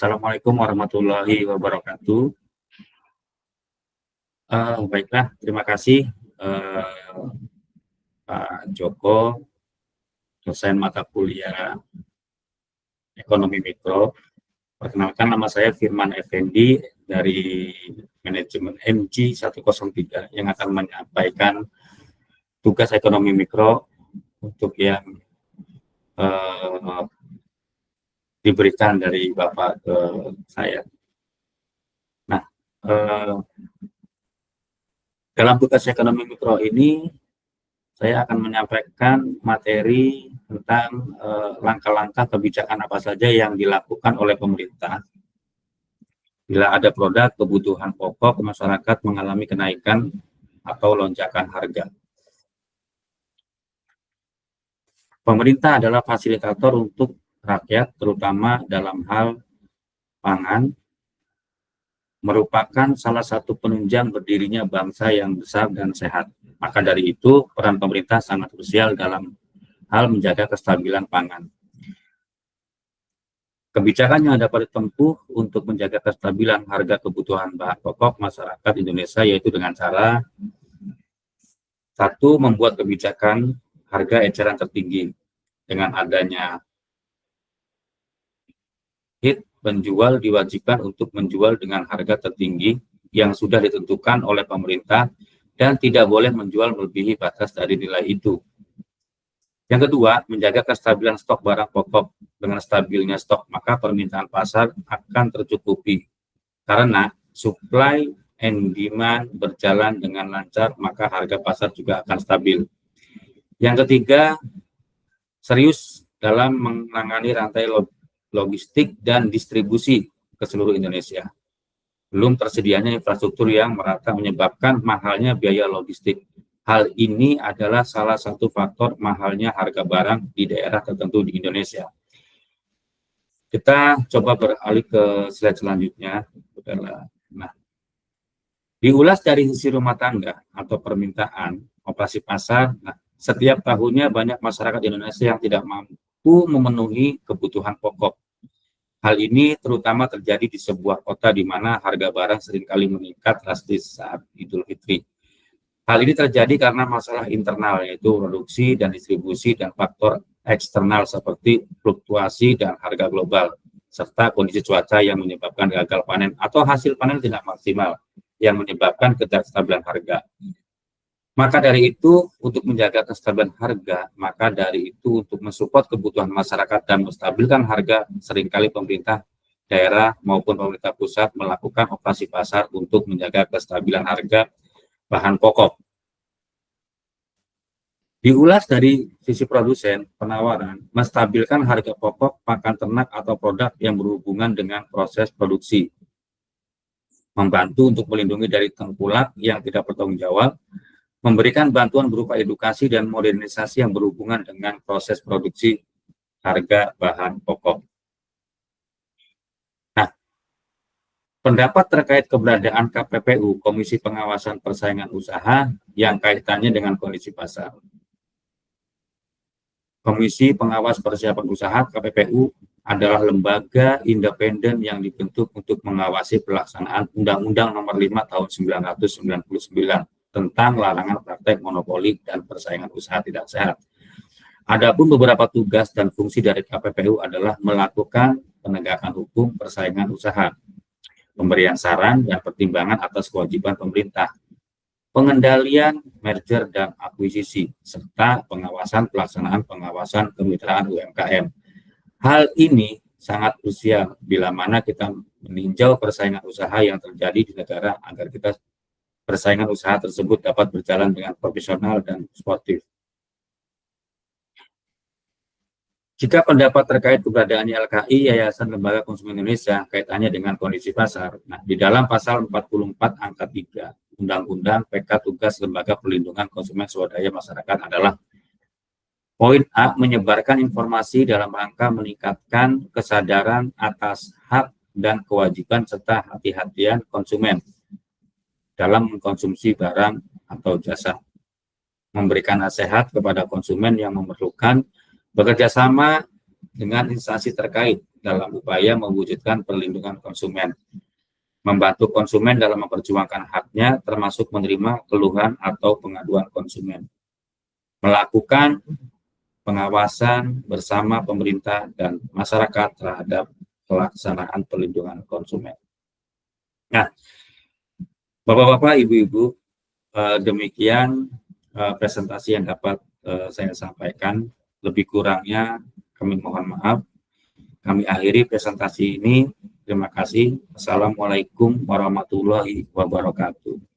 Assalamualaikum warahmatullahi wabarakatuh. Baiklah, terima kasih Pak Joko, dosen mata kuliah Ekonomi Mikro. Perkenalkan, nama saya Firman Effendi dari manajemen MG 103 yang akan menyampaikan tugas ekonomi mikro untuk yang diberikan dari Bapak ke saya. Nah, dalam tugas ekonomi mikro ini saya akan menyampaikan materi tentang langkah-langkah kebijakan apa saja yang dilakukan oleh pemerintah bila ada produk kebutuhan pokok masyarakat mengalami kenaikan atau lonjakan harga. Pemerintah adalah fasilitator untuk rakyat, terutama dalam hal pangan, merupakan salah satu penunjang berdirinya bangsa yang besar dan sehat. Maka dari itu, peran pemerintah sangat krusial dalam hal menjaga kestabilan pangan. Kebijakan yang dapat ditempuh untuk menjaga kestabilan harga kebutuhan bahan pokok masyarakat Indonesia yaitu dengan cara satu, membuat kebijakan harga eceran tertinggi dengan adanya HIT, penjual diwajibkan untuk menjual dengan harga tertinggi yang sudah ditentukan oleh pemerintah dan tidak boleh menjual melebihi batas dari nilai itu. Yang kedua, menjaga kestabilan stok barang pokok. Dengan stabilnya stok, maka permintaan pasar akan tercukupi. Karena supply and demand berjalan dengan lancar, maka harga pasar juga akan stabil. Yang ketiga, serius dalam menangani rantai logistik dan distribusi ke seluruh Indonesia. Belum tersedianya infrastruktur yang merata menyebabkan mahalnya biaya logistik. Hal ini adalah salah satu faktor mahalnya harga barang di daerah tertentu di Indonesia. Kita coba beralih ke slide selanjutnya. Nah, diulas dari sisi rumah tangga atau permintaan, operasi pasar. Nah, setiap tahunnya banyak masyarakat Indonesia yang tidak mampu memenuhi kebutuhan pokok. Hal ini terutama terjadi di sebuah kota di mana harga barang seringkali meningkat drastis saat Idul Fitri. Hal ini terjadi karena masalah internal, yaitu produksi dan distribusi, dan faktor eksternal seperti fluktuasi dan harga global, serta kondisi cuaca yang menyebabkan gagal panen atau hasil panen tidak maksimal, yang menyebabkan ketidakstabilan harga. Maka dari itu, untuk menjaga kestabilan harga, maka dari itu untuk mensupport kebutuhan masyarakat dan menstabilkan harga, seringkali pemerintah daerah maupun pemerintah pusat melakukan operasi pasar untuk menjaga kestabilan harga bahan pokok. Diulas dari sisi produsen, penawaran, menstabilkan harga pokok pakan ternak atau produk yang berhubungan dengan proses produksi. Membantu untuk melindungi dari tengkulak yang tidak bertanggung jawab, memberikan bantuan berupa edukasi dan modernisasi yang berhubungan dengan proses produksi harga bahan pokok. Nah, pendapat terkait keberadaan KPPU, Komisi Pengawasan Persaingan Usaha, yang kaitannya dengan kondisi pasar. Komisi Pengawas Persiapan Usaha (KPPU) adalah lembaga independen yang dibentuk untuk mengawasi pelaksanaan Undang-Undang Nomor 5 Tahun 1999 tentang larangan praktek monopoli dan persaingan usaha tidak sehat. Adapun beberapa tugas dan fungsi dari KPPU adalah melakukan penegakan hukum persaingan usaha, pemberian saran dan pertimbangan atas kewajiban pemerintah, pengendalian merger dan akuisisi, serta pengawasan pelaksanaan pengawasan kemitraan UMKM. Hal ini sangat krusial bila mana kita meninjau persaingan usaha yang terjadi di negara agar kita persaingan usaha tersebut dapat berjalan dengan profesional dan sportif. Jika pendapat terkait keberadaan YLKI, Yayasan Lembaga Konsumen Indonesia, kaitannya dengan kondisi pasar, nah, di dalam pasal 44 angka 3 Undang-Undang PK Tugas Lembaga Perlindungan Konsumen Swadaya Masyarakat adalah poin A, menyebarkan informasi dalam rangka meningkatkan kesadaran atas hak dan kewajiban serta hati-hatian konsumen dalam mengkonsumsi barang atau jasa, memberikan nasihat kepada konsumen yang memerlukan, bekerja sama dengan instansi terkait dalam upaya mewujudkan perlindungan konsumen, membantu konsumen dalam memperjuangkan haknya, termasuk menerima keluhan atau pengaduan konsumen, melakukan pengawasan bersama pemerintah dan masyarakat terhadap pelaksanaan perlindungan konsumen. Nah, Bapak-bapak, Ibu-ibu, demikian presentasi yang dapat saya sampaikan. Lebih kurangnya kami mohon maaf. Kami akhiri presentasi ini. Terima kasih. Assalamualaikum warahmatullahi wabarakatuh.